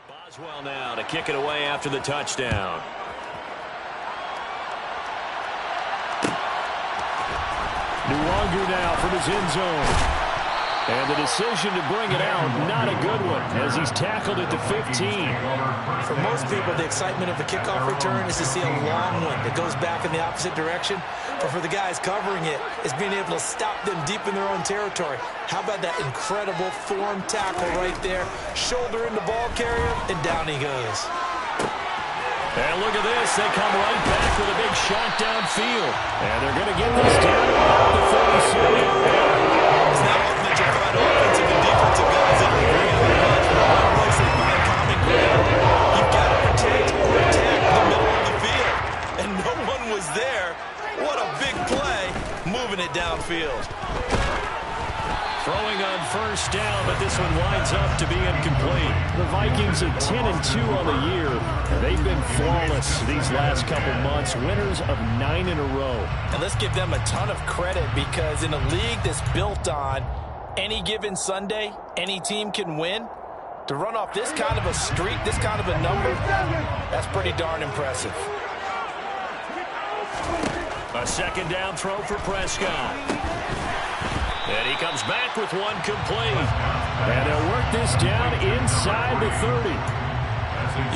Boswell now to kick it away after the touchdown. Nuwangu now from his end zone. And the decision to bring it out, not a good one, as he's tackled at the 15. For most people, the excitement of the kickoff return is to see a long one that goes back in the opposite direction. But for the guys covering it, it's being able to stop them deep in their own territory. How about that incredible form tackle right there? Shoulder in the ball carrier, and down he goes. And look at this. They come right back with a big shot downfield. And they're going to get this down about the 37. It's not often that you'll find offensive and defensive guys that will bring out the guns from one place they find common ground. You've got to protect or attack the middle of the field. And no one was there. What a big play, moving it downfield. Throwing on first down, but this one winds up to be incomplete. The Vikings are 10-2 on the year. They've been flawless these last couple months, winners of 9 in a row. And let's give them a ton of credit, because in a league that's built on any given Sunday, any team can win. To run off this kind of a streak, this kind of a number, that's pretty darn impressive. A second down throw for Prescott. And he comes back with one complete. And they'll work this down inside the 30.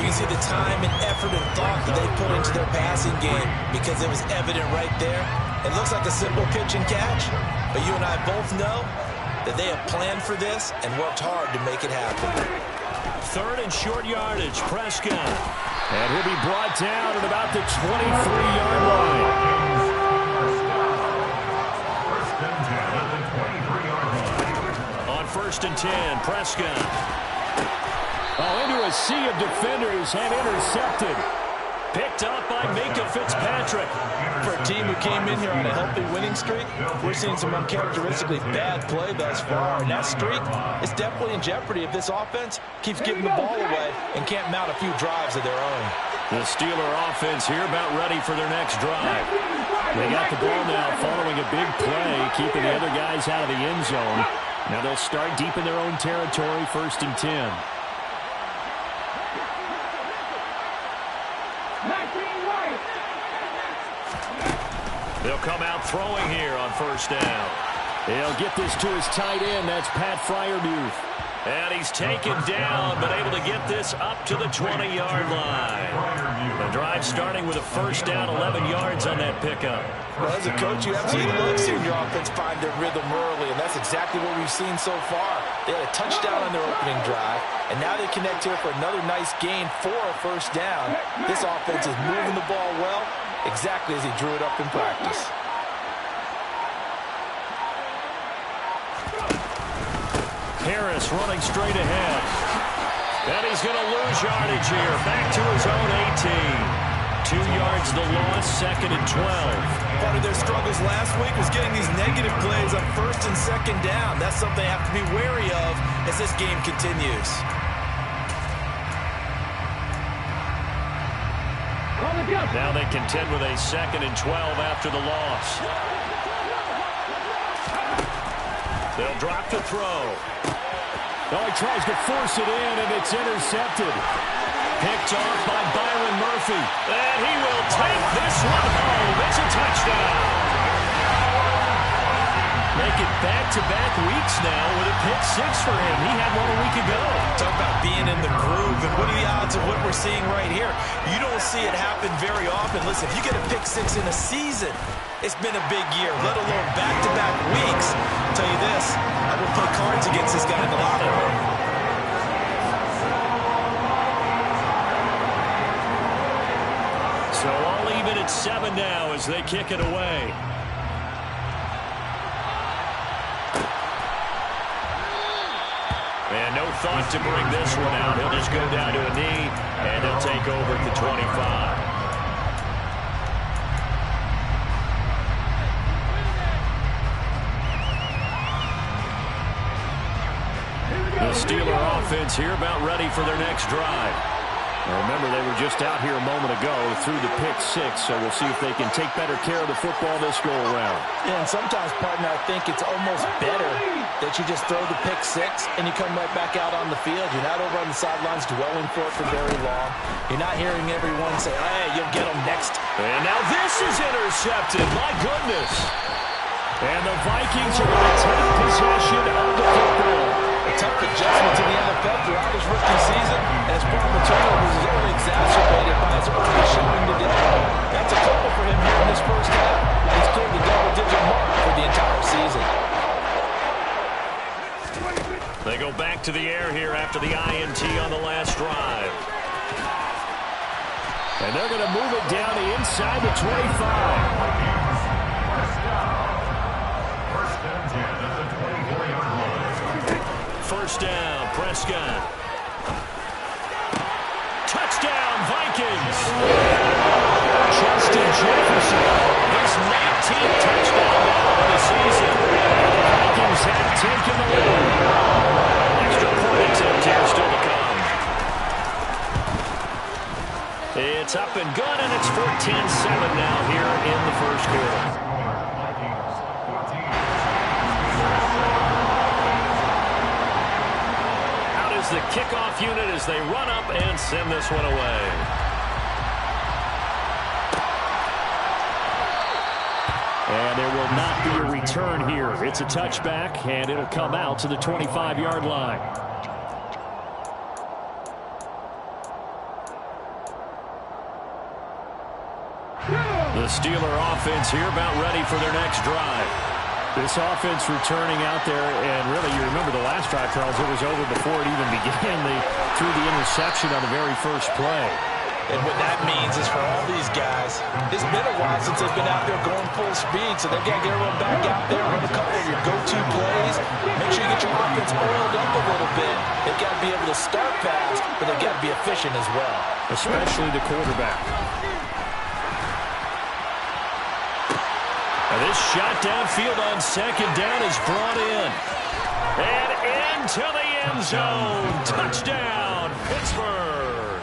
You can see the time and effort and thought that they put into their passing game, because it was evident right there. It looks like a simple pitch and catch, but you and I both know that they have planned for this and worked hard to make it happen. Third and short yardage, Prescott. And he'll be brought down at about the 23-yard line. First and 10, Prescott. Oh, into a sea of defenders and intercepted. Picked up by Minka Fitzpatrick. For a team who came in here on a healthy winning streak, we're seeing some uncharacteristically bad play thus far. And that streak is definitely in jeopardy if this offense keeps giving the ball away and can't mount a few drives of their own. The Steeler offense here about ready for their next drive. They got the ball now following a big play, keeping the other guys out of the end zone. Now they'll start deep in their own territory, first and 10. They'll come out throwing here on first down. They'll get this to his tight end. That's Pat Fryermuth. And he's taken down, but able to get this up to the 20-yard line. The drive starting with a first down, 11 yards on that pickup. Well, as a coach, you absolutely love seeing your offense find their rhythm early, and that's exactly what we've seen so far. They had a touchdown on their opening drive, and now they connect here for another nice gain for a first down. This offense is moving the ball well, exactly as he drew it up in practice. Harris running straight ahead. And he's going to lose yardage here. Back to his own 18. 2 yards the loss, second and 12. Part of their struggles last week was getting these negative plays on first and second down. That's something they have to be wary of as this game continues. Now they contend with a second and 12 after the loss. They'll drop the throw. Oh, he tries to force it in, and it's intercepted. Picked off by Byron Murphy. And he will take this one home. It's a touchdown. Make it back-to-back weeks now with a pick six for him. He had one a week ago. Talk about being in the groove, and what are the odds of what we're seeing right here? You don't see it happen very often. Listen, if you get a pick six in a season, it's been a big year, let alone back-to-back weeks. I'll tell you this, I will play cards against this guy in the lottery. So all even at 7 now as they kick it away. And no thought to bring this one out. He'll just go down to a knee, and he'll take over at the 25. The Steeler offense here about ready for their next drive. Now remember, they were just out here a moment ago through the pick six, so we'll see if they can take better care of the football this go around. Yeah, and sometimes, partner, I think it's almost better that you just throw the pick six and you come right back out on the field. You're not over on the sidelines dwelling for it for very long. You're not hearing everyone say, hey, you'll get them next. And now this is intercepted. My goodness. And the Vikings are going to take possession of the football. A tough adjustment to the NFL throughout his rookie season, and his problem turnovers is only exacerbated by his early showing today. That's a couple for him here in this first half. He's cleared the double-digit mark for the entire season. They go back to the air here after the INT on the last drive. And they're going to move it down the inside the 25. First down, Prescott. Touchdown, Vikings. Justin Jefferson, his 19th touchdown now of the season. The Vikings have taken the lead. Extra point attempt here still to come. It's up and good, and it's 14-7 now here in the first quarter. The kickoff unit as they run up and send this one away. And there will not be a return here. It's a touchback, and it'll come out to the 25-yard line. The Steeler offense here about ready for their next drive. This offense returning out there, and really, you remember the last drive, Charles, it was over before it even began. They threw the interception on the very first play. And what that means is for all these guys, it's been a while since they've been out there going full speed, so they've got to get everyone back out there, run a couple of your go-to plays, make sure you get your offense oiled up a little bit. They've got to be able to start fast, but they've got to be efficient as well. Especially the quarterback. And this shot downfield on second down is brought in. And into the end zone. Touchdown, Pittsburgh.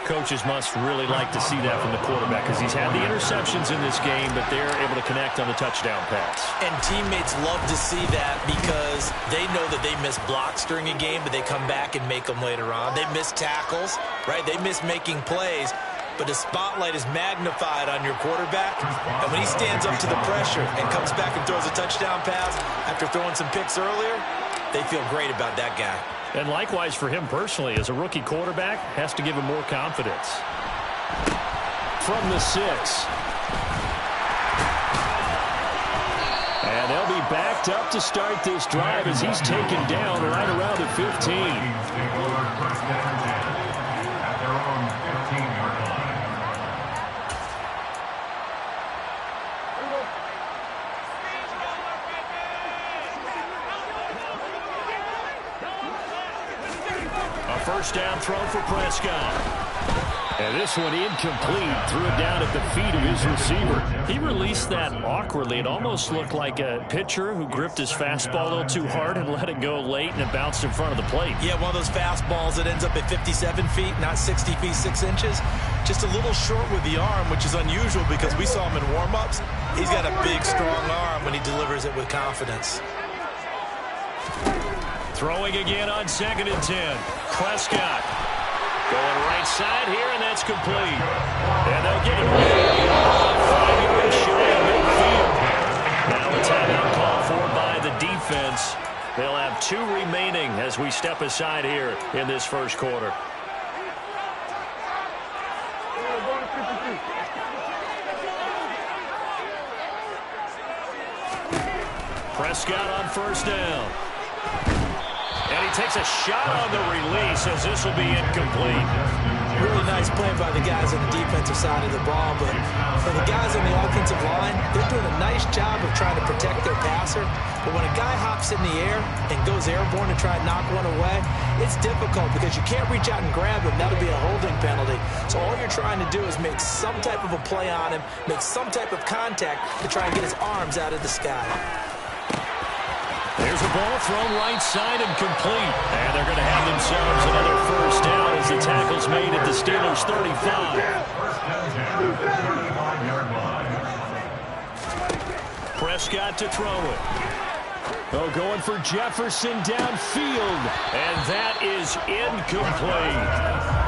Coaches must really like to see that from the quarterback because he's had the interceptions in this game, but they're able to connect on the touchdown pass. And teammates love to see that because they know that they miss blocks during a game, but they come back and make them later on. They miss tackles, right? They miss making plays. But the spotlight is magnified on your quarterback. And when he stands up to the pressure and comes back and throws a touchdown pass after throwing some picks earlier, they feel great about that guy. And likewise for him personally, as a rookie quarterback, has to give him more confidence. From the 6. And they'll be backed up to start this drive as he's taken down right around the 15. First down throw for Prescott. And this one incomplete. Threw it down at the feet of his receiver. He released that awkwardly. It almost looked like a pitcher who gripped his fastball a little too hard and let it go late, and it bounced in front of the plate. Yeah, one of those fastballs that ends up at 57 feet, not 60 feet, 6 inches. Just a little short with the arm, which is unusual because we saw him in warm-ups. He's got a big, strong arm when he delivers it with confidence. Throwing again on 2nd and 10. Prescott going right side here, and that's complete. And they'll get it 5 yards shy of midfield. Now a timeout called for by the defense. They'll have 2 remaining as we step aside here in this first quarter. Prescott on first down. And he takes a shot on the release as this will be incomplete. Really nice play by the guys on the defensive side of the ball, but for the guys on the offensive line, they're doing a nice job of trying to protect their passer. But when a guy hops in the air and goes airborne to try and knock one away, it's difficult because you can't reach out and grab him. That'll be a holding penalty. So all you're trying to do is make some type of a play on him, make some type of contact to try and get his arms out of the sky. There's a ball thrown right side and complete. And they're going to have themselves another first down as the tackle's made at the Steelers' 35. Prescott to throw it. Oh, going for Jefferson downfield, and that is incomplete.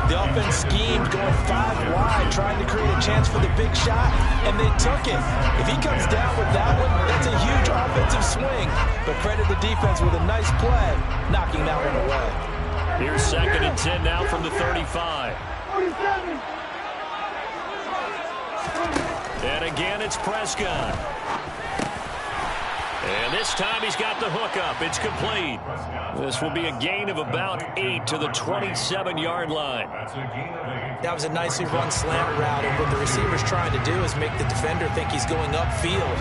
The offense schemed going 5 wide, trying to create a chance for the big shot, and they took it. If he comes down with that one, that's a huge offensive swing. But credit the defense with a nice play, knocking that one away. Here's 2nd and 10 now from the 35. And again, it's Prescott. And this time he's got the hook up. It's complete. This will be a gain of about 8 to the 27-yard line. That was a nicely run slant route, and what the receiver's trying to do is make the defender think he's going upfield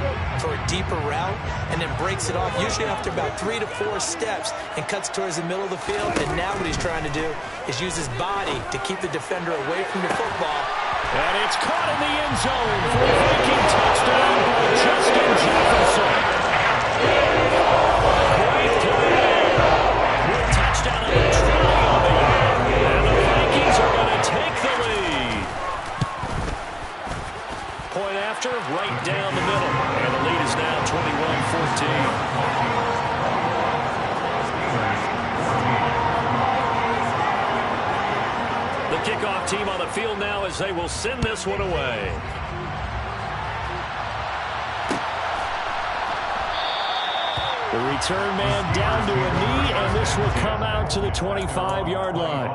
for a deeper route, and then breaks it off, usually after about 3 to 4 steps, and cuts towards the middle of the field. And now what he's trying to do is use his body to keep the defender away from the football. And it's caught in the end zone for a Viking touchdown by Justin Jefferson. Great play. Touchdown on the try on the end. And the Vikings are going to take the lead. Point after, right down the middle. And the lead is now 21-14. The kickoff team on the field now as they will send this one away. The return man down to a knee, and this will come out to the 25-yard line.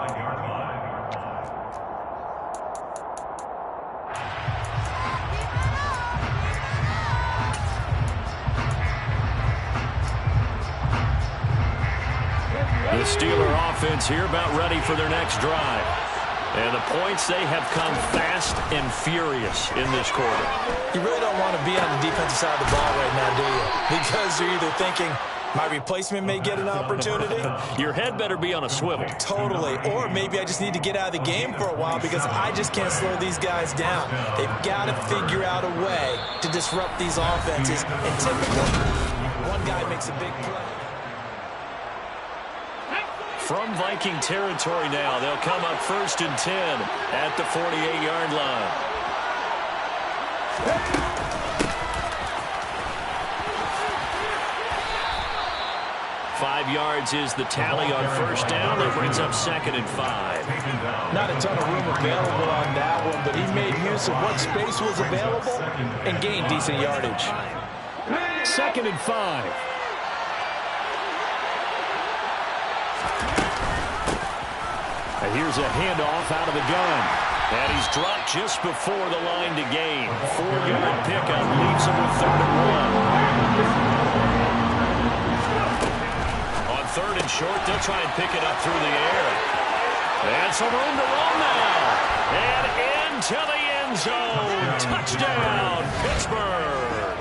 The Steeler offense here about ready for their next drive. And the points, they have come fast and furious in this quarter. You really don't want to be on the defensive side of the ball right now, do you? Because you're either thinking, my replacement may get an opportunity. Your head better be on a swivel. Totally. Or maybe I just need to get out of the game for a while because I just can't slow these guys down. They've got to figure out a way to disrupt these offenses. And typically, one guy makes a big play. From Viking territory now, they'll come up 1st and 10 at the 48-yard line. Five yards is the tally on 1st down. That brings up 2nd and 5. Not a ton of room available on that one, but he made use of what space was available and gained decent yardage. 2nd and 5. And here's a handoff out of the gun. And he's dropped just before the line to gain. 4-yard pickup leaves him with 3rd and 1. On 3rd and short, they'll try and pick it up through the air. And some room to run now. And into the end zone. Touchdown, Pittsburgh.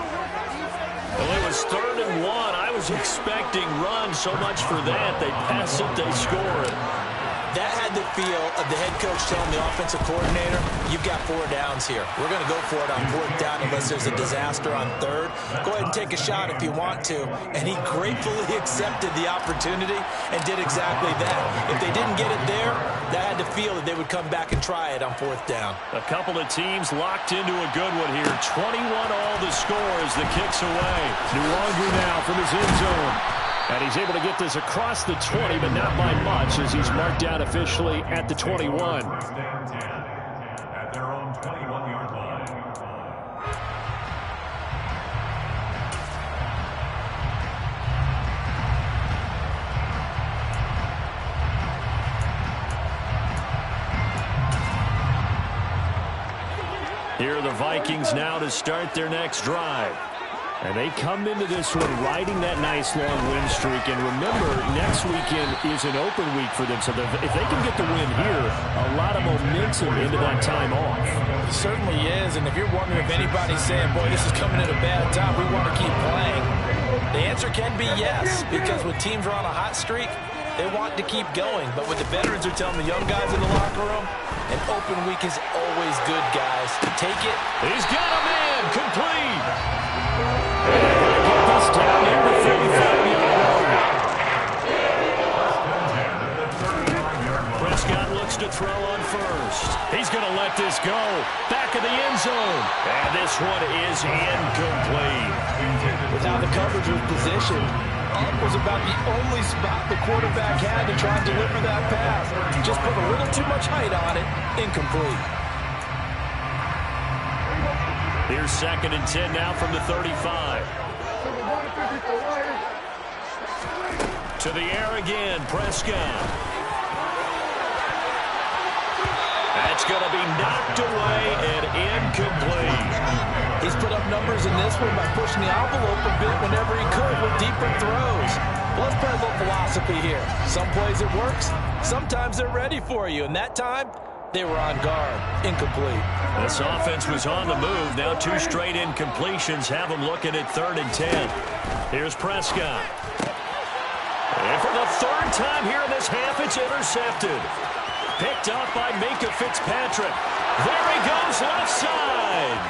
Well, it was 3rd and 1. I was expecting run so much for that. They pass it, they score it. That had the feel of the head coach telling the offensive coordinator, you've got 4 downs here. We're going to go for it on 4th down unless there's a disaster on 3rd. Go ahead and take a shot if you want to. And he gratefully accepted the opportunity and did exactly that. If they didn't get it there, that had the feel that they would come back and try it on 4th down. A couple of teams locked into a good one here. 21 all the score as the kick's away. Nuwangu now from his end zone. And he's able to get this across the 20, but not by much as he's marked down officially at the 21. At their own 21-yard line. Here are the Vikings now to start their next drive. And they come into this one riding that nice long win streak. And remember, next weekend is an open week for them. So if they can get the win here, a lot of momentum into that time off. It certainly is. And if you're wondering if anybody's saying, boy, this is coming at a bad time, we want to keep playing, the answer can be yes. Because when teams are on a hot streak, they want to keep going. But what the veterans are telling the young guys in the locker room, an open week is always good, guys. Take it. He's got a man complete. Get this down here to 35-yard line. Prescott looks to throw on 1st. He's going to let this go. Back back of the end zone. And this one is incomplete. With how the coverage was positioned, up was about the only spot the quarterback had to try and deliver that pass. Just put a little too much height on it. Incomplete. Here's 2nd and 10 now from the 35. To the air again, Prescott. That's going to be knocked away and incomplete. He's put up numbers in this one by pushing the envelope a bit whenever he could with deeper throws. Well, let's play a little philosophy here. Some plays it works, sometimes they're ready for you, and that time, they were on guard. Incomplete. This offense was on the move. Now 2 straight incompletions have them looking at 3rd and 10. Here's Prescott. And for the 3rd time here in this half, it's intercepted. Picked up by Minkah Fitzpatrick. There he goes, left side.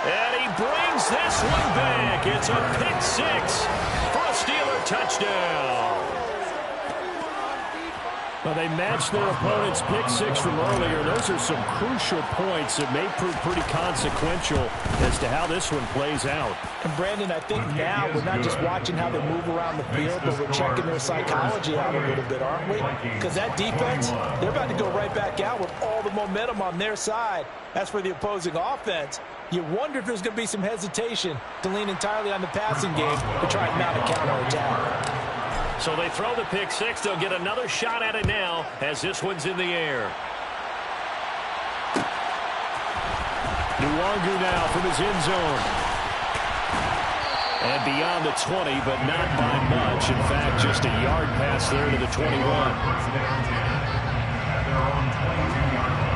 And he brings this one back. It's a pick 6 for a Steeler touchdown. Well, they matched their opponent's pick 6 from earlier. Those are some crucial points that may prove pretty consequential as to how this one plays out. And Brandon, I think now we're not just watching how they move around the field, but we're checking their psychology out a little bit, aren't we? Because that defense, they're about to go right back out with all the momentum on their side. As for the opposing offense, you wonder if there's going to be some hesitation to lean entirely on the passing game to try and mount a counterattack. So they throw the pick 6. They'll get another shot at it now as this one's in the air. Nwangu now from his end zone. And beyond the 20, but not by much. In fact, just a yard pass there to the 21. At their own 22-yard line.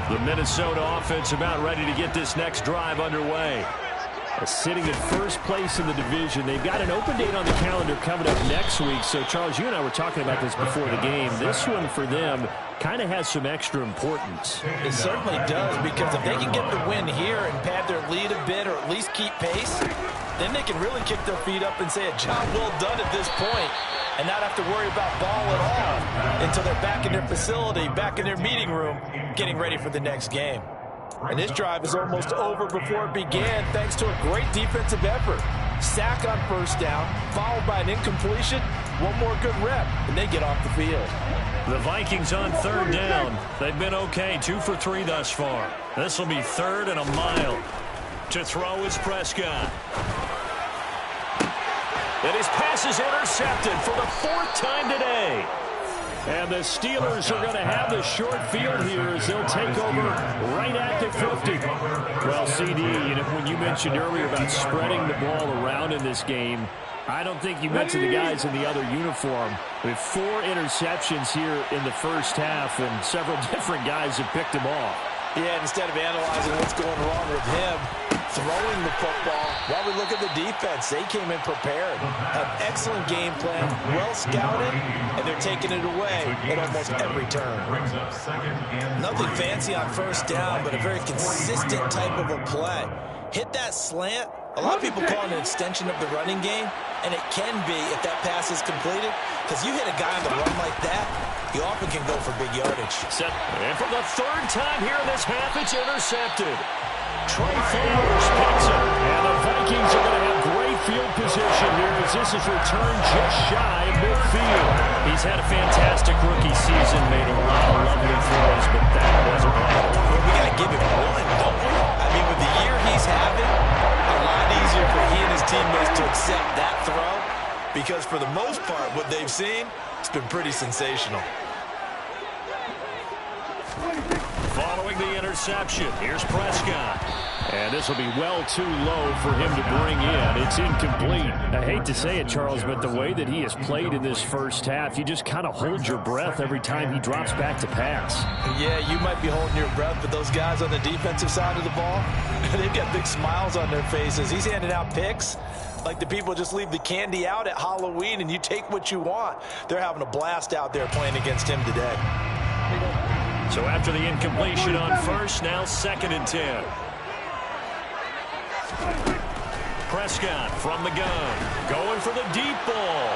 The Minnesota offense about ready to get this next drive underway. Sitting in first place in the division. They've got an open date on the calendar coming up next week. So, Charles, you and I were talking about this before the game. This one for them kind of has some extra importance. It certainly does, because if they can get the win here and pad their lead a bit or at least keep pace, then they can really kick their feet up and say a job well done at this point and not have to worry about ball at all until they're back in their facility, back in their meeting room, getting ready for the next game. And this drive is almost over before it began thanks to a great defensive effort. Sack on first down, followed by an incompletion, one more good rep, and they get off the field. The Vikings on 3rd down. They've been okay, 2 for 3 thus far. This will be 3rd and a mile. To throw is Prescott. And his pass is intercepted for the 4th time today. And the Steelers are going to have the short field here as they'll take over right at the 50. Well, CD, when you mentioned earlier about spreading the ball around in this game, I don't think you mentioned the guys in the other uniform. We have 4 interceptions here in the first half, and several different guys have picked them off. Yeah, instead of analyzing what's going wrong with him, throwing the football, while we look at the defense, they came in prepared. An excellent game plan, well scouted, and they're taking it away at almost every turn. Nothing fancy on first down, but a very consistent type of a play. Hit that slant. A lot of people call it an extension of the running game, and it can be if that pass is completed, because you hit a guy on the run like that, you often can go for big yardage. Set. And for the 3rd time here in this half, it's intercepted. Trey Flowers picks it. And the Vikings are going to have great field position here as this is returned just shy of midfield. He's had a fantastic rookie season, made a lot of lovely throws, but that wasn't one. Well, we got to give him one, don't we? I mean, with the year he's having, a lot easier for he and his teammates to accept that throw, because for the most part, what they've seen, it's been pretty sensational. Following the interception, here's Prescott. And this will be well too low for him to bring in. It's incomplete. I hate to say it, Charles, but the way that he has played in this first half, you just kind of hold your breath every time he drops back to pass. Yeah, you might be holding your breath, but those guys on the defensive side of the ball, they've got big smiles on their faces. He's handing out picks like the people just leave the candy out at Halloween and you take what you want. They're having a blast out there playing against him today. So after the incompletion on first, now 2nd and 10. Prescott from the gun, going for the deep ball.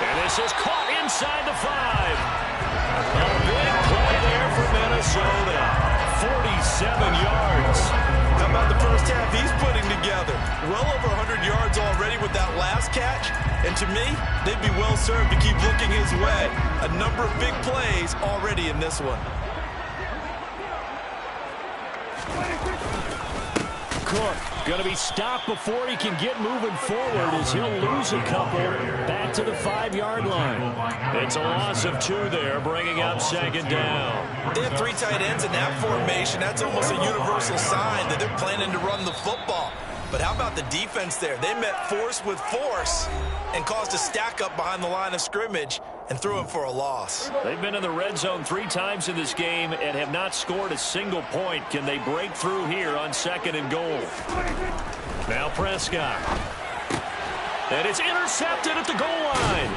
And this is caught inside the 5. A big play there for Minnesota. 47 yards. How about the first half he's putting together? Well over 100 yards already with that last catch. And to me, they'd be well served to keep looking his way. A number of big plays already in this one. Cook going to be stopped before he can get moving forward as he'll lose a couple back to the 5-yard line. It's a loss of 2 there, bringing up 2nd down. They have 3 tight ends in that formation. That's almost a universal sign that they're planning to run the football. But how about the defense there? They met force with force and caused a stack up behind the line of scrimmage and threw him for a loss. They've been in the red zone 3 times in this game and have not scored a single point. Can they break through here on 2nd and goal? Now Prescott. And it's intercepted at the goal line.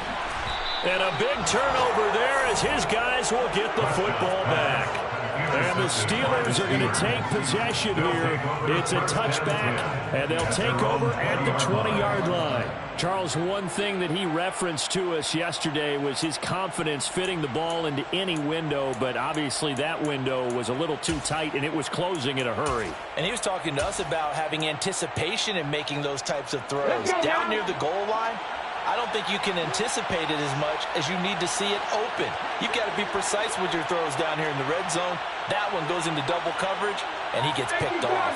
And a big turnover there as his guys will get the football back. And the Steelers are going to take possession here. It's a touchback, and they'll take over at the 20-yard line. Charles, one thing that he referenced to us yesterday was his confidence fitting the ball into any window, but obviously that window was a little too tight, and it was closing in a hurry. And he was talking to us about having anticipation in making those types of throws. Down near the goal line, I don't think you can anticipate it as much as you need to see it open. You've got to be precise with your throws down here in the red zone. That one goes into double coverage, and he gets picked off.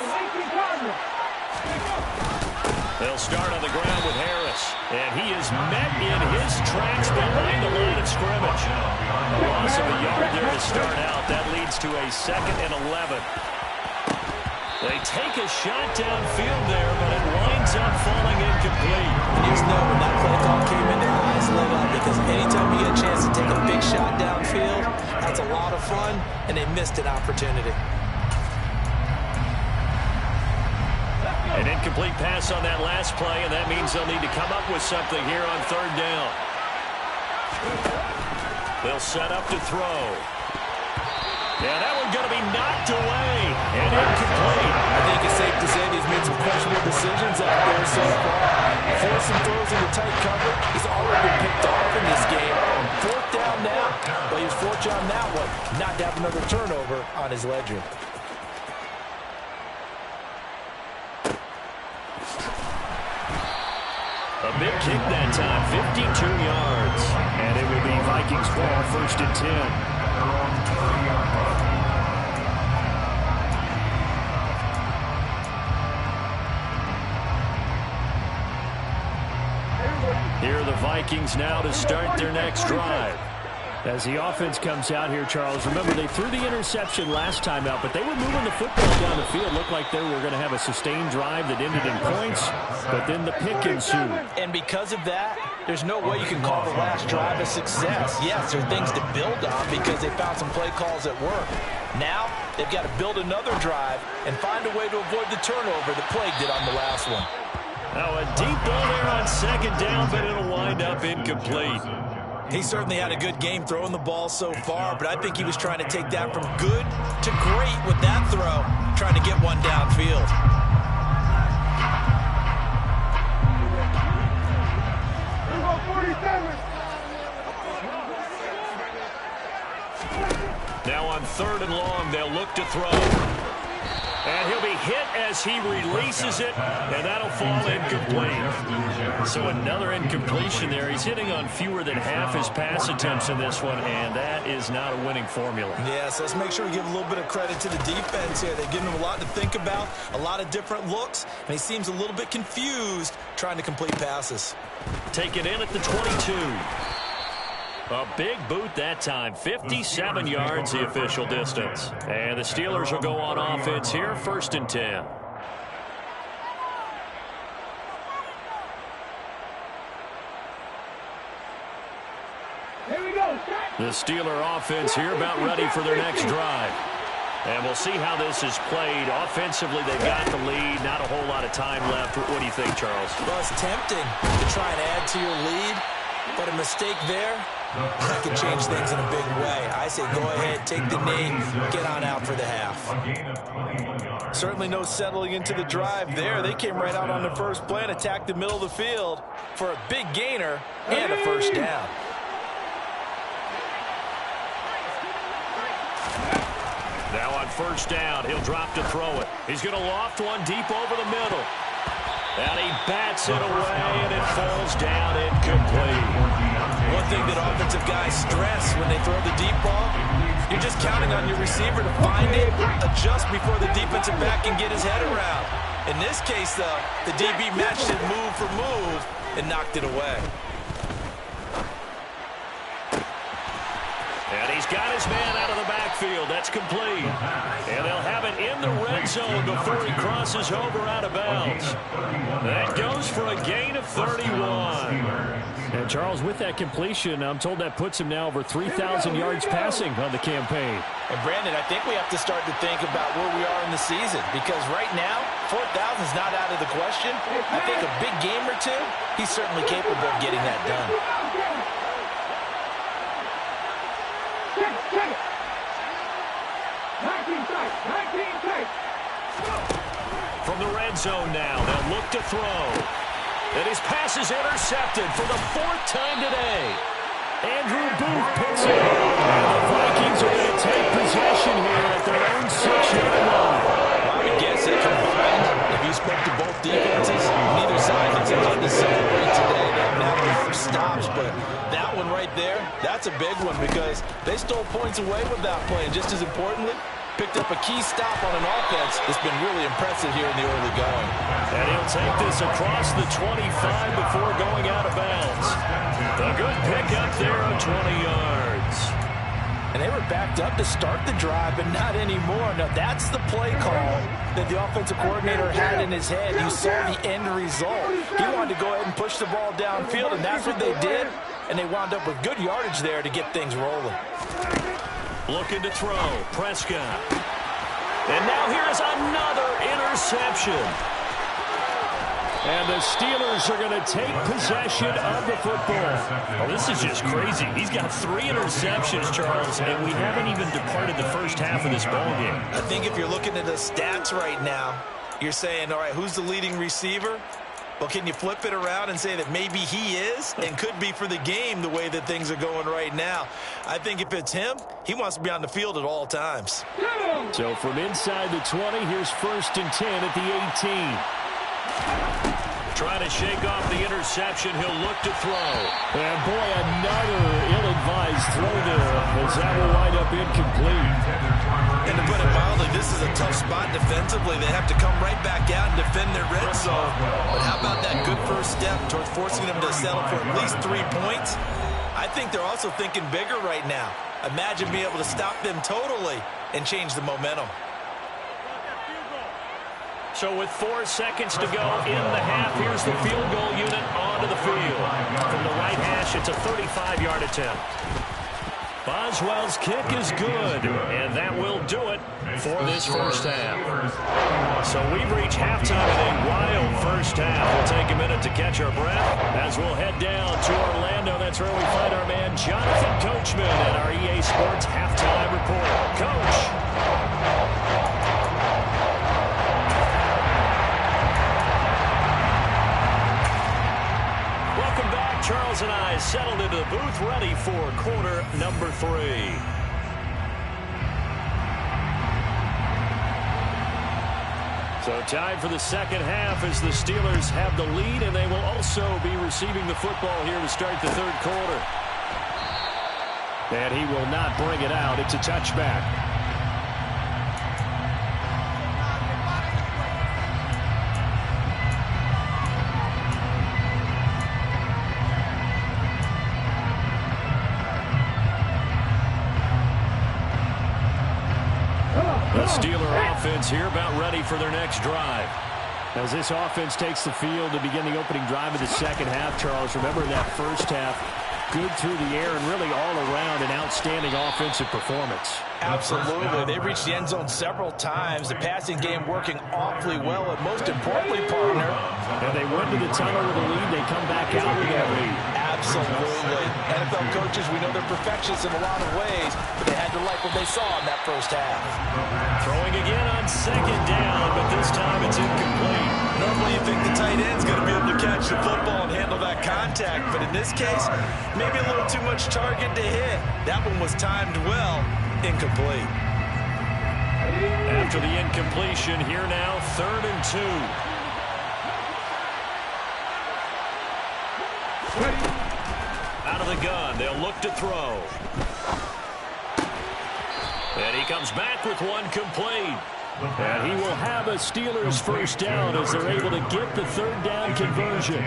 They'll start on the ground with Harris, and he is met in his tracks behind the line of scrimmage. A loss of a yard there to start out. That leads to a 2nd and 11. They take a shot downfield there, but it winds up falling incomplete. You just know when that play call came in, their eyes lit up, because anytime you get a chance to take a big shot downfield, that's a lot of fun, and they missed an opportunity. An incomplete pass on that last play, and that means they'll need to come up with something here on 3rd down. They'll set up to throw. Yeah, that one's going to be knocked away and incomplete. I think it's safe to say he's made some questionable decisions out there so far. Forcing throws into tight cover. He's already been picked off in this game. 4th down now. Well, he was fortunate on that one not to have another turnover on his ledger. A big kick that time, 52 yards. And it will be Vikings ball, 1st and 10. Here are the Vikings now to start their next drive. As the offense comes out here, Charles, remember they threw the interception last time out, but they were moving the football down the field. Looked like they were going to have a sustained drive that ended in points, but then the pick ensued. And because of that, there's no way you can call the last drive a success. Yes, there are things to build on because they found some play calls that work. Now, they've got to build another drive and find a way to avoid the turnover that plagued it on the last one. Now a deep ball there on 2nd down, but it'll wind up incomplete. He certainly had a good game throwing the ball so far, but I think he was trying to take that from good to great with that throw, trying to get one downfield. Now on 3rd and long, they'll look to throw. And he'll be hit as he releases it, and that'll fall incomplete. So another incompletion there. He's hitting on fewer than half his pass attempts in this one, and that is not a winning formula. Yeah, so let's make sure we give a little bit of credit to the defense here. They've given him a lot to think about, a lot of different looks, and he seems a little bit confused trying to complete passes. Taken in at the 22. A big boot that time, 57 yards the official distance. And the Steelers will go on offense here, 1st and 10. Here we go. The Steeler offense here about ready for their next drive. And we'll see how this is played. Offensively, they've got the lead. Not a whole lot of time left. What do you think, Charles? Well, it's tempting to try and add to your lead, but a mistake there That could change things in a big way. I say go ahead, take the knee, get on out for the half. Certainly no settling into the drive there. They came right out on the first play and attacked the middle of the field for a big gainer and a first down. Now on first down, he'll drop to throw it. He's going to loft one deep over the middle. And he bats it away, and it falls down incomplete. One thing that offensive guys stress when they throw the deep ball, you're just counting on your receiver to find it, adjust before the defensive back can get his head around. In this case, though, the DB matched it move for move and knocked it away. And he's got his man out of the backfield. That's complete. And they'll have it in the red zone before he crosses over out of bounds. That goes for a gain of 31. And Charles, with that completion, I'm told that puts him now over 3,000 yards passing on the campaign. And Brandon, I think we have to start to think about where we are in the season, because right now, 4,000 is not out of the question. I think a big game or two, he's certainly capable of getting that done. From the red zone now, they'll look to throw. And his pass is intercepted for the 4th time today. Andrew Booth picks it up. And the Vikings are going to take possession here at their own 6-yard line. I would guess that combined, if you spoke to both defenses, neither side can say to celebrate today. They've now got stops, but that one right there, that's a big one because they stole points away with that play. And just as importantly, picked up a key stop on an offense that's been really impressive here in the early going. And he'll take this across the 25 before going out of bounds. A good pickup there on 20 yards. And they were backed up to start the drive, but not anymore. Now, that's the play call that the offensive coordinator had in his head. You saw the end result. He wanted to go ahead and push the ball downfield, and that's what they did. And they wound up with good yardage there to get things rolling. Looking to throw, Prescott. And now here is another interception. And the Steelers are going to take possession of the football. Oh, this is just crazy. He's got 3 interceptions, Charles, and we haven't even departed the first half of this ballgame. I think if you're looking at the stats right now, you're saying, all right, who's the leading receiver? Well, can you flip it around and say that maybe he is and could be for the game the way that things are going right now? I think if it's him, he wants to be on the field at all times. So from inside the 20, here's 1st and 10 at the 18. Trying to shake off the interception. He'll look to throw. And boy, another ill-advised throw there as that will wind up incomplete. And to put it mildly, this is a tough spot defensively. They have to come right back out and defend their red zone. But how about that good first step towards forcing them to settle for at least 3 points? I think they're also thinking bigger right now. Imagine being able to stop them totally and change the momentum. So with 4 seconds to go in the half, here's the field goal unit onto the field. From the right hash, it's a 35-yard attempt. Boswell's kick is good, and that will do it for this first half. So we've reached halftime in a wild first half. We'll take a minute to catch our breath as we'll head down to Orlando. That's where we find our man Jonathan Coachman at our EA Sports Halftime Report. Coach. Charles and I settled into the booth, ready for quarter number 3. So time for the second half as the Steelers have the lead, and they will also be receiving the football here to start the 3rd quarter. And he will not bring it out. It's a touchback. The Steeler offense here about ready for their next drive. As this offense takes the field to begin the opening drive of the second half, Charles, remember that first half, good through the air and really all around an outstanding offensive performance. Absolutely. They reached the end zone several times. The passing game working awfully well, and most importantly, partner. And they went to the tunnel with a lead. They come back out with that lead. Absolutely. NFL coaches, we know they're perfectionists in a lot of ways, but they had to like what they saw in that first half. Throwing again on second down, but this time it's incomplete. Normally you think the tight end's going to be able to catch the football and handle that contact, but in this case, maybe a little too much target to hit. That one was timed well, incomplete. After the incompletion, here now, 3rd and 2. Out of the gun, they'll look to throw. And he comes back with one complete. And he will have a Steelers first down as they're able to get the 3rd down conversion.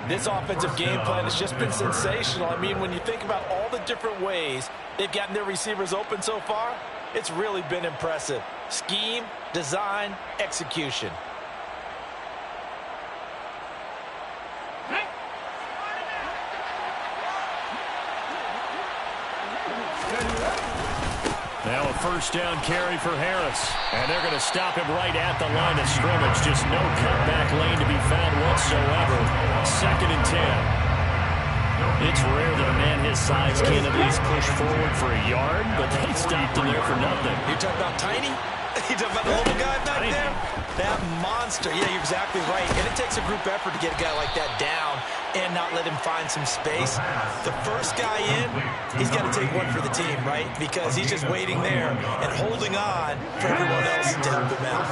This offensive game plan has just been sensational. I mean, when you think about all the different ways they've gotten their receivers open so far, it's really been impressive. Scheme, design, execution. Now a first down carry for Harris. And they're going to stop him right at the line of scrimmage. Just no cutback lane to be found whatsoever. 2nd and 10. It's rare that a man his size can at least push forward for a yard, but they stopped him there for nothing. You're talking about tiny? You talking about the little guy back there? That monster. Yeah, you're exactly right. And it takes a group effort to get a guy like that down and not let him find some space. The first guy in, he's got to take one for the team, right? Because he's just waiting there and holding on for everyone else to help him out.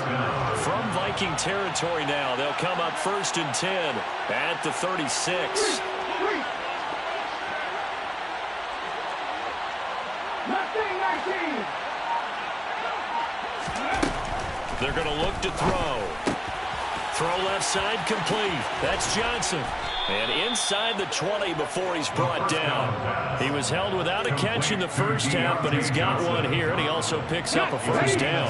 From Viking territory now, they'll come up 1st and 10 at the 36. They're going to look to throw. Throw left side complete. That's Johnson. And inside the 20 before he's brought down. He was held without a catch in the first half, but he's got one here, and he also picks up a first down.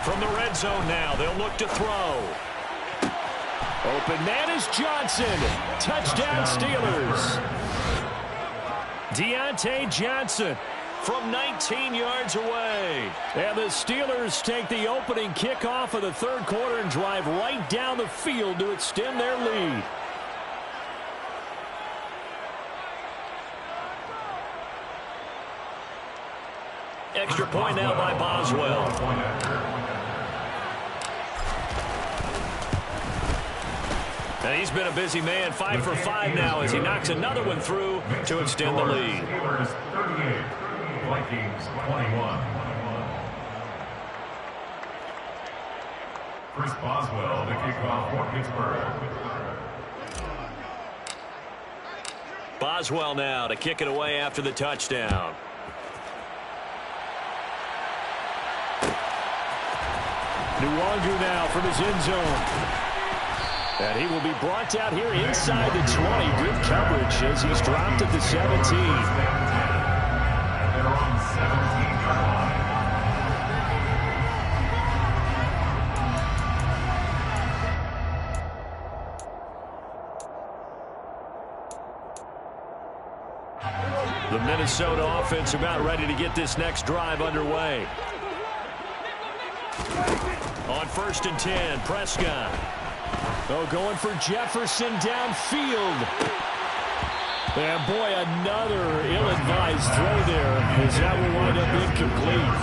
From the red zone now, they'll look to throw. Open man is Johnson. Touchdown Steelers. Deontay Johnson from 19 yards away. And the Steelers take the opening kickoff of the 3rd quarter and drive right down the field to extend their lead. Extra point now by Boswell. And he's been a busy man, 5 for 5 now as he knocks another one through to extend the lead. Steelers 38, Vikings 21. Chris Boswell, the kickoff for Pittsburgh. Boswell now to kick it away after the touchdown. Nwangu now from his end zone. And he will be brought down here inside the 20. Good coverage as he's dropped at the 17. They're on 17-yard line. The Minnesota offense about ready to get this next drive underway. On 1st and 10, Prescott. Oh, going for Jefferson downfield. And boy, another ill-advised throw there as that will wind up incomplete.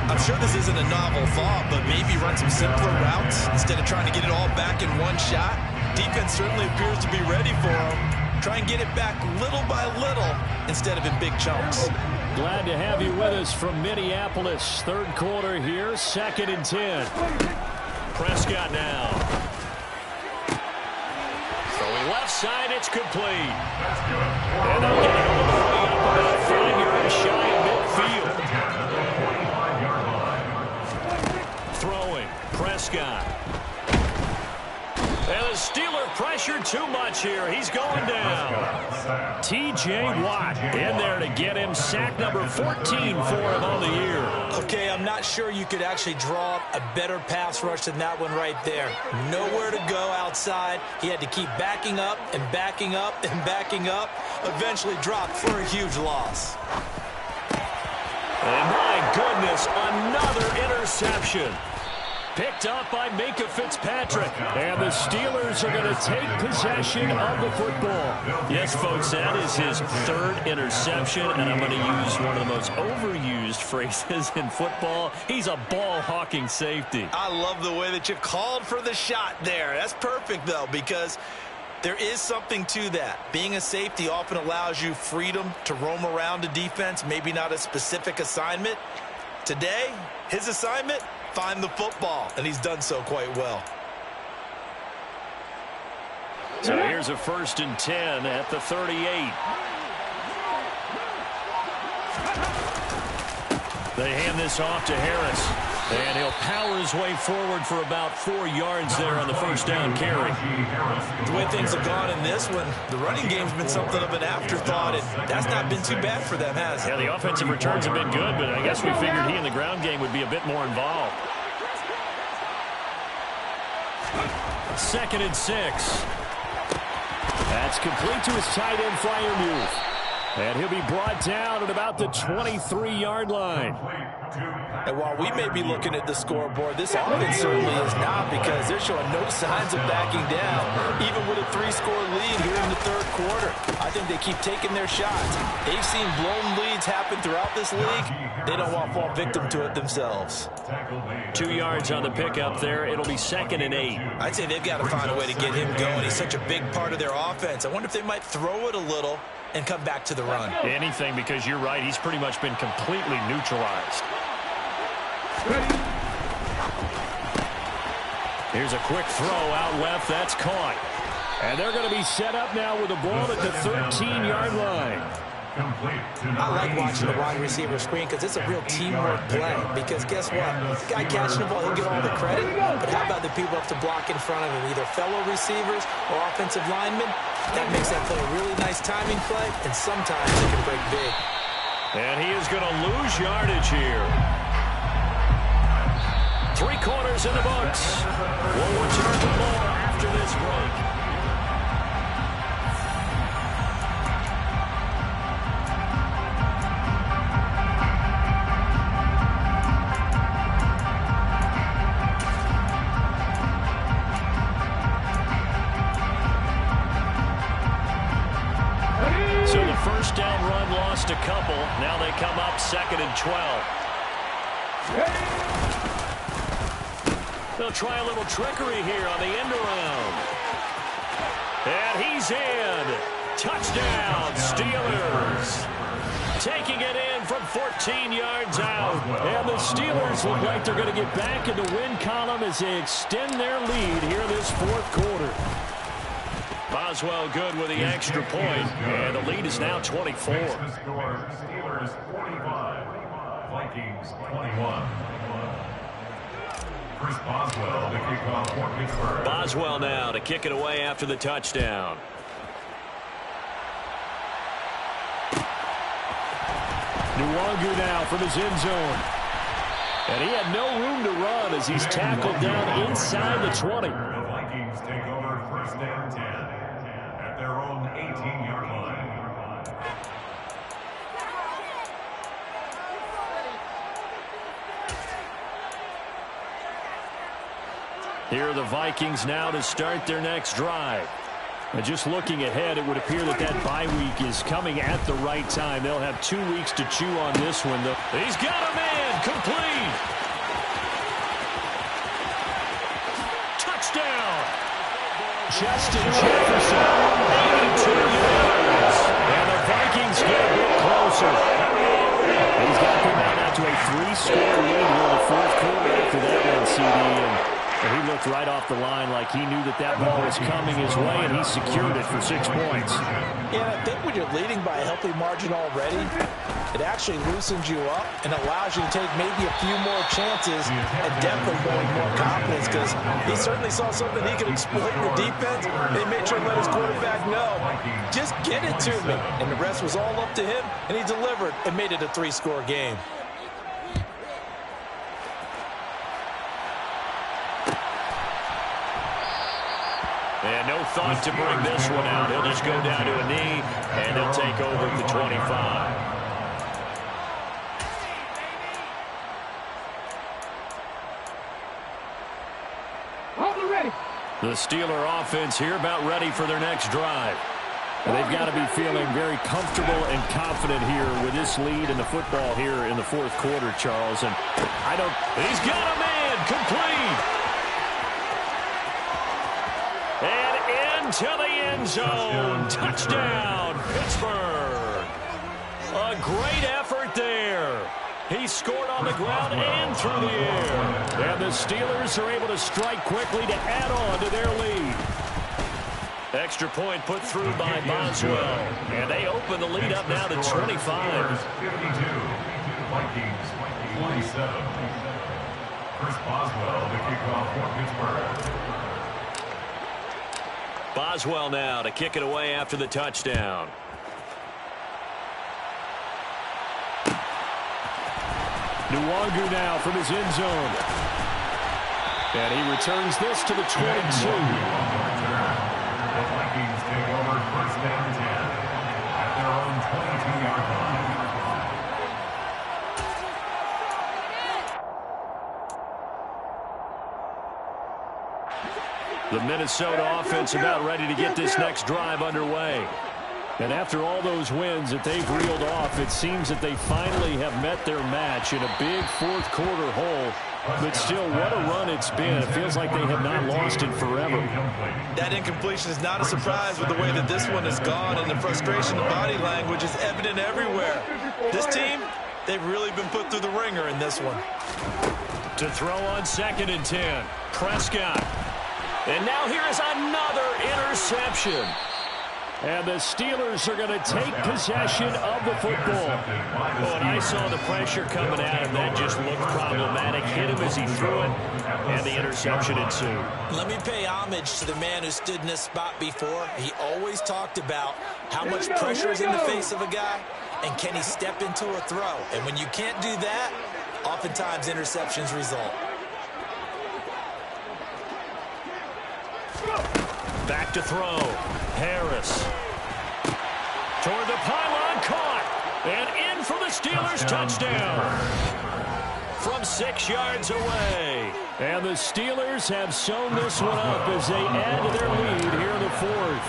I'm sure this isn't a novel thought, but maybe run some simpler routes instead of trying to get it all back in one shot. Defense certainly appears to be ready for him. Try and get it back little by little instead of in big chunks. Glad to have you with us from Minneapolis. 3rd quarter here, 2nd and 10. Prescott now. Throwing left side, it's complete. And they'll get it all the way up about 5 yards shy of midfield. Throwing, Prescott. And the Steeler pressure too much here. He's going down. T.J. Watt in there to get him sack number 14 for him on the year. Okay, I'm not sure you could actually draw up a better pass rush than that one right there. Nowhere to go outside. He had to keep backing up and backing up and backing up. Eventually dropped for a huge loss. And my goodness, another interception. Picked up by Minkah Fitzpatrick. And the Steelers are going to take possession of the football. Yes, folks, that is his third interception, and I'm going to use one of the most overused phrases in football. He's a ball-hawking safety. I love the way that you called for the shot there. That's perfect, though, because there is something to that. Being a safety often allows you freedom to roam around a defense, maybe not a specific assignment. Today, his assignment, find the football, and he's done so quite well. So here's a 1st and 10 at the 38. They hand this off to Harris. And he'll power his way forward for about 4 yards there on the first down carry. The way things have gone in this one, the running game's been something of an afterthought, and that's not been too bad for them, has it? Yeah, the offensive returns have been good, but I guess we figured he in the ground game would be a bit more involved. 2nd and 6. That's complete to his tight end, Freiermuth. And he'll be brought down at about the 23-yard line. And while we may be looking at the scoreboard, this offense certainly is not, because they're showing no signs of backing down, even with a 3-score lead here in the 3rd quarter. I think they keep taking their shots. They've seen blown leads happen throughout this league. They don't want to fall victim to it themselves. 2 yards on the pickup there. It'll be 2nd and 8. I'd say they've got to find a way to get him going. He's such a big part of their offense. I wonder if they might throw it a little and come back to the run. Anything, because you're right. He's pretty much been completely neutralized. Here's a quick throw out left. That's caught. And they're going to be set up now with the ball at the 13-yard line. I like watching the wide receiver screen because it's a real teamwork play. Because guess what? The guy catching the ball, he'll get all the credit. But how about the people up to block in front of him? Either fellow receivers or offensive linemen. That makes that play a really nice timing play. And sometimes it can break big. And he is going to lose yardage here. 3 quarters in the books. We'll return to more after this break. So the first down run lost a couple. Now they come up 2nd and 12. They'll try a little trickery here on the end around. And he's in. Touchdown, Steelers. Taking it in from 14 yards out. And the Steelers look like they're going to get back in the win column as they extend their lead here this 4th quarter. Boswell good with the extra point. And the lead is now 24. Steelers 45, Vikings 21. Chris Boswell, the kickoff for Pittsburgh. Boswell now to kick it away after the touchdown. Nwangu now from his end zone. And he had no room to run as he's tackled down inside the 20. The Vikings take over 1st and 10 at their own 18-yard line. Here are the Vikings now to start their next drive. And just looking ahead, it would appear that that bye week is coming at the right time. They'll have 2 weeks to chew on this one, though. He's got a man, complete. Touchdown. Justin Jefferson, 82 yards. And the Vikings get a bit closer. He's got them out to a 3-score lead here in the 4th quarter after that one, CD. And And he looked right off the line like he knew that that ball was coming his way, and he secured it for 6 points. Yeah, I think when you're leading by a healthy margin already, it actually loosens you up and allows you to take maybe a few more chances and definitely building more confidence, because he certainly saw something he could exploit in the defense. They made sure to let his quarterback know, just get it to me. And the rest was all up to him, and he delivered and made it a 3-score game. And no thought to bring this one out. He'll just go down to a knee, and they'll take over at the 25. The Steeler offense here about ready for their next drive. They've got to be feeling very comfortable and confident here with this lead in the football here in the fourth quarter, Charles. And he's got a man complete. And into the end zone. Touchdown, Pittsburgh. A great effort there. He scored on the ground and through the air. And the Steelers are able to strike quickly to add on to their lead. Extra point put through by Boswell. And they open the lead up now to 25. 52, Vikings 27. Chris Boswell, the kickoff for Pittsburgh. Boswell now to kick it away after the touchdown. Nwangu now from his end zone. And he returns this to the 22. The Vikings take over first down 10 at their own 22-yard line. The Minnesota offense about ready to get this next drive underway. And after all those wins that they've reeled off, it seems that they finally have met their match in a big fourth quarter hole. But still, what a run it's been. It feels like they have not lost it forever. That incompletion is not a surprise with the way that this one has gone, and the frustration of body language is evident everywhere. This team, they've really been put through the ringer in this one. To throw on 2nd and 10, Prescott. And now here is another interception. And the Steelers are going to take possession of the football. Oh, and I saw the pressure coming at him. That just looked problematic. Hit him as he threw it, and the interception ensued. Let me pay homage to the man who stood in this spot before. He always talked about how much pressure is in the face of a guy, and can he step into a throw. And when you can't do that, oftentimes interceptions result. Back to throw. Harris. Toward the pylon, caught. And in for the Steelers touchdown. From 6 yards away. And the Steelers have sewn this one up as they add to their lead here in the fourth.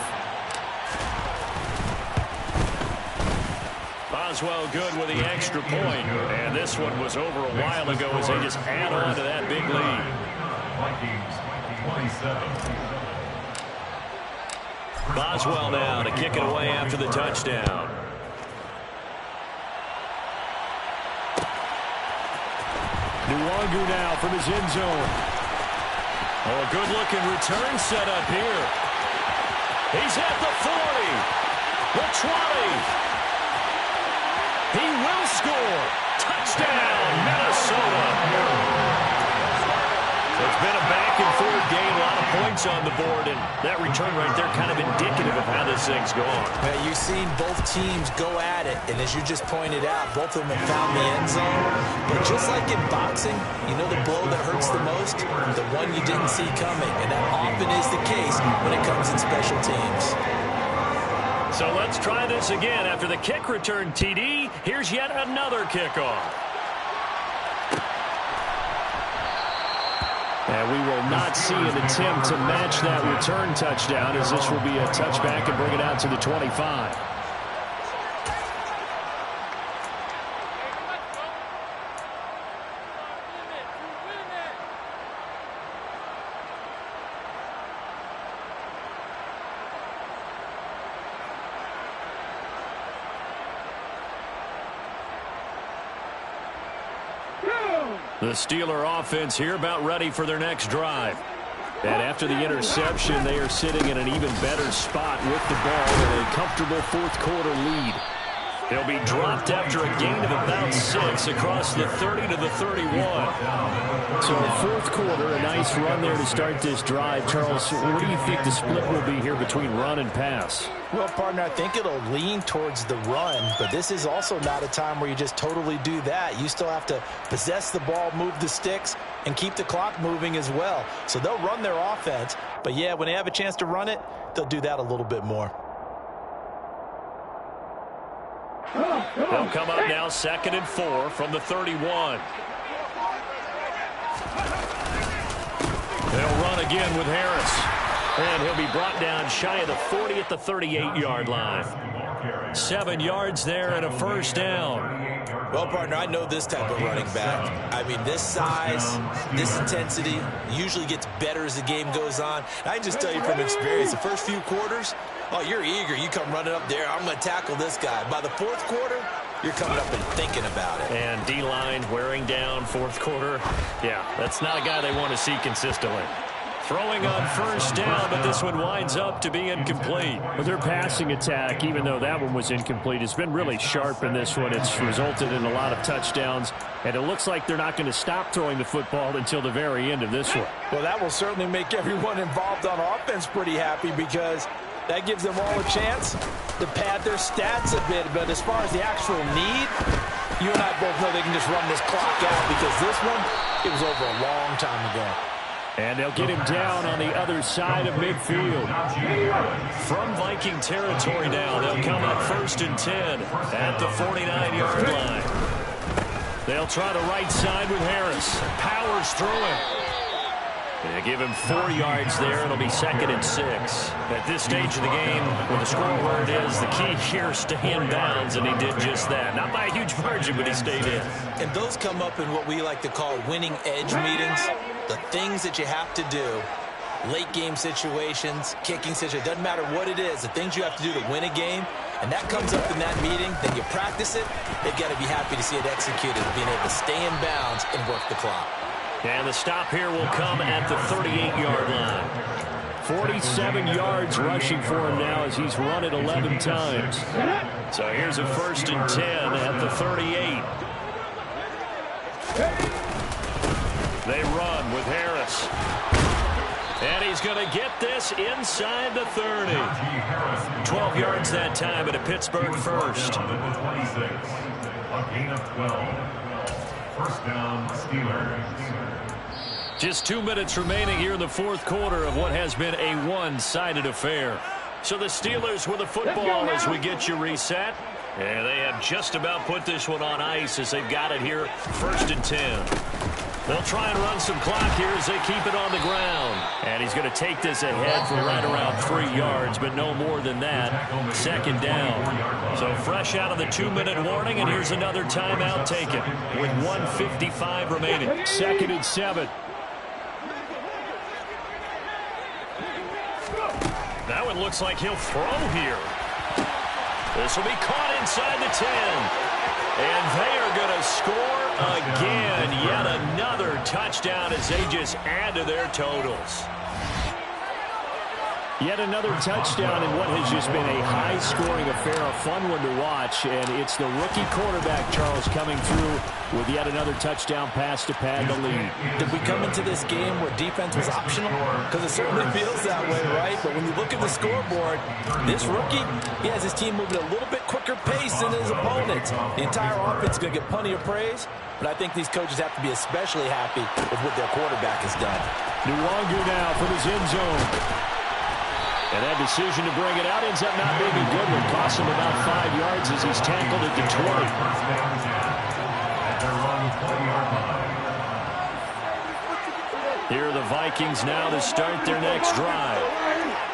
Boswell good with the extra point. And this one was over a while ago as they just add on to that big lead. Vikings 27. Boswell now to kick it away after the touchdown. Nwangu now from his end zone. Oh, a good-looking return set up here. He's at the 40, the 20. He will score. Touchdown, Minnesota. It's been a back-and-forth game, a lot of points on the board, and that return right there kind of indicative of how this thing's going. Now, you've seen both teams go at it, and as you just pointed out, both of them have found the end zone. But just like in boxing, you know the blow that hurts the most? The one you didn't see coming, and that often is the case when it comes in special teams. So let's try this again. After the kick return TD, here's yet another kickoff. And we will not see an attempt to match that return touchdown, as this will be a touchback and bring it out to the 25. The Steeler offense here about ready for their next drive. And after the interception, they are sitting in an even better spot with the ball with a comfortable fourth-quarter lead. They'll be dropped after a gain of about 6 across the 30 to the 31. So fourth quarter, a nice run there to start this drive. Charles, what do you think the split will be here between run and pass? Well, partner, I think it'll lean towards the run, but this is also not a time where you just totally do that. You still have to possess the ball, move the sticks, and keep the clock moving as well. So they'll run their offense, but yeah, when they have a chance to run it, they'll do that a little bit more. They'll come up now 2nd and 4 from the 31. They'll run again with Harris. And he'll be brought down shy of the 40 at the 38-yard line. 7 yards there and a first down. Well, partner, I know this type of running back. I mean, this size, this intensity usually gets better as the game goes on. I can just tell you from experience, the first few quarters, oh, you're eager. You come running up there. I'm going to tackle this guy. By the fourth quarter, you're coming up and thinking about it. And D-line wearing down fourth quarter. Yeah, that's not a guy they want to see consistently. Throwing on first down, but this one winds up to be incomplete. But their passing attack, even though that one was incomplete, has been really sharp in this one. It's resulted in a lot of touchdowns, and it looks like they're not going to stop throwing the football until the very end of this one. Well, that will certainly make everyone involved on offense pretty happy because that gives them all a chance to pad their stats a bit. But as far as the actual need, you and I both know they can just run this clock out because this one, it was over a long time ago. And they'll get him down on the other side of midfield. From Viking territory now, they'll come up 1st and 10 at the 49-yard line. They'll try the right side with Harris. Powers through him. They give him 4 yards there. It'll be 2nd and 6. At this stage of the game, with the score where it is, the key here is stay in bounds, and he did just that. Not by a huge margin, but he stayed in. And those come up in what we like to call winning edge meetings. The things that you have to do, late game situations, kicking situations, doesn't matter what it is, the things you have to do to win a game, and that comes up in that meeting, then you practice it, they've got to be happy to see it executed, being able to stay in bounds and work the clock. And the stop here will come at the 38-yard line. 47 yards rushing for him now as he's run it 11 times. So here's a 1st and 10 at the 38. They run with Harris. And he's going to get this inside the 30. 12 yards that time at a Pittsburgh first. A gain of 12. First down, Steelers. Just 2 minutes remaining here in the fourth quarter of what has been a one-sided affair. So the Steelers with the football as we get you reset. And they have just about put this one on ice as they've got it here, 1st and 10. They'll try and run some clock here as they keep it on the ground. And he's going to take this ahead for right around 3 yards, but no more than that. 2nd down. So fresh out of the 2-minute warning, and here's another timeout taken with 1:55 remaining. 2nd and 7. That one looks like he'll throw here. This will be caught inside the 10. And they are going to score again. Yet another touchdown as they just add to their totals. Yet another touchdown in what has just been a high-scoring affair, a fun one to watch. And it's the rookie quarterback, Charles, coming through with yet another touchdown pass to pad the lead. Did we come into this game where defense was optional? Because it certainly feels that way, right? But when you look at the scoreboard, this rookie, he has his team moving at a little bit quicker pace than his opponents. The entire offense is going to get plenty of praise, but I think these coaches have to be especially happy with what their quarterback has done. Nwangu now from his end zone. And that decision to bring it out ends up not being a good one. Costs him about 5 yards as he's tackled at the 20. Here are the Vikings now to start their next drive.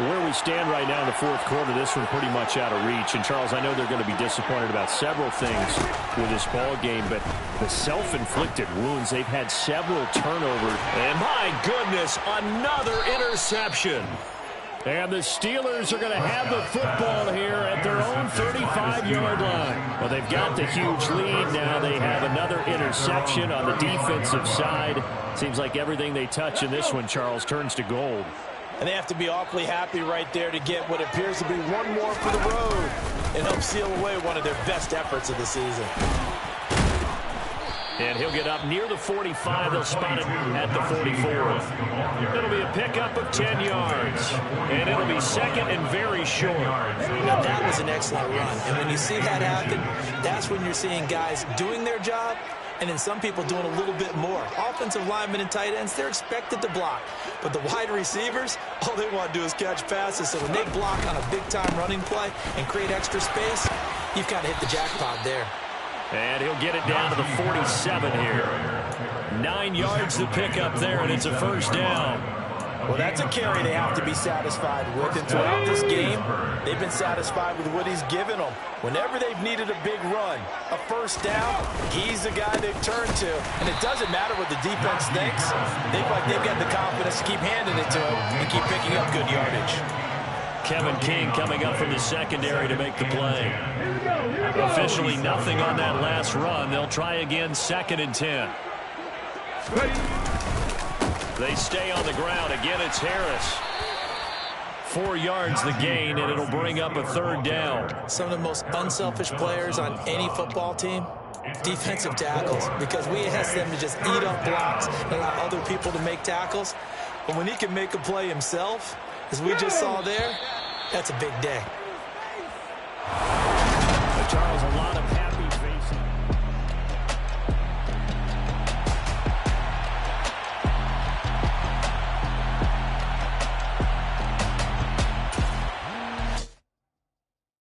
Where we stand right now in the fourth quarter, this one pretty much out of reach. And, Charles, I know they're going to be disappointed about several things with this ball game, but the self-inflicted wounds, they've had several turnovers. And, my goodness, another interception. And the Steelers are going to have the football here at their own 35-yard line. Well, they've got the huge lead. Now they have another interception on the defensive side. Seems like everything they touch in this one, Charles, turns to gold. And they have to be awfully happy right there to get what appears to be one more for the road and help seal away one of their best efforts of the season. And he'll get up near the 45. They'll spot it at the 44. It'll be a pickup of 10 yards. And it'll be second and very short. Now, that was an excellent run. And when you see that happen, that's when you're seeing guys doing their job and then some people doing a little bit more. Offensive linemen and tight ends, they're expected to block. But the wide receivers, all they want to do is catch passes. So when they block on a big-time running play and create extra space, you've kind of hit the jackpot there. And he'll get it down to the 47 here. 9 yards to pick up there, and it's a first down. Well, that's a carry they have to be satisfied with. And throughout this game, they've been satisfied with what he's given them. Whenever they've needed a big run, a first down, he's the guy they've turned to. And it doesn't matter what the defense thinks. They feel like they've got the confidence to keep handing it to him and keep picking up good yardage. Kevin King coming up from the secondary to make the play. Officially nothing on that last run. They'll try again, second and 10. They stay on the ground. Again, it's Harris. 4 yards the gain, and it'll bring up a third down. Some of the most unselfish players on any football team, defensive tackles, because we ask them to just eat up blocks and allow other people to make tackles. But when he can make a play himself, as we just saw there, that's a big day. Charles, a lot of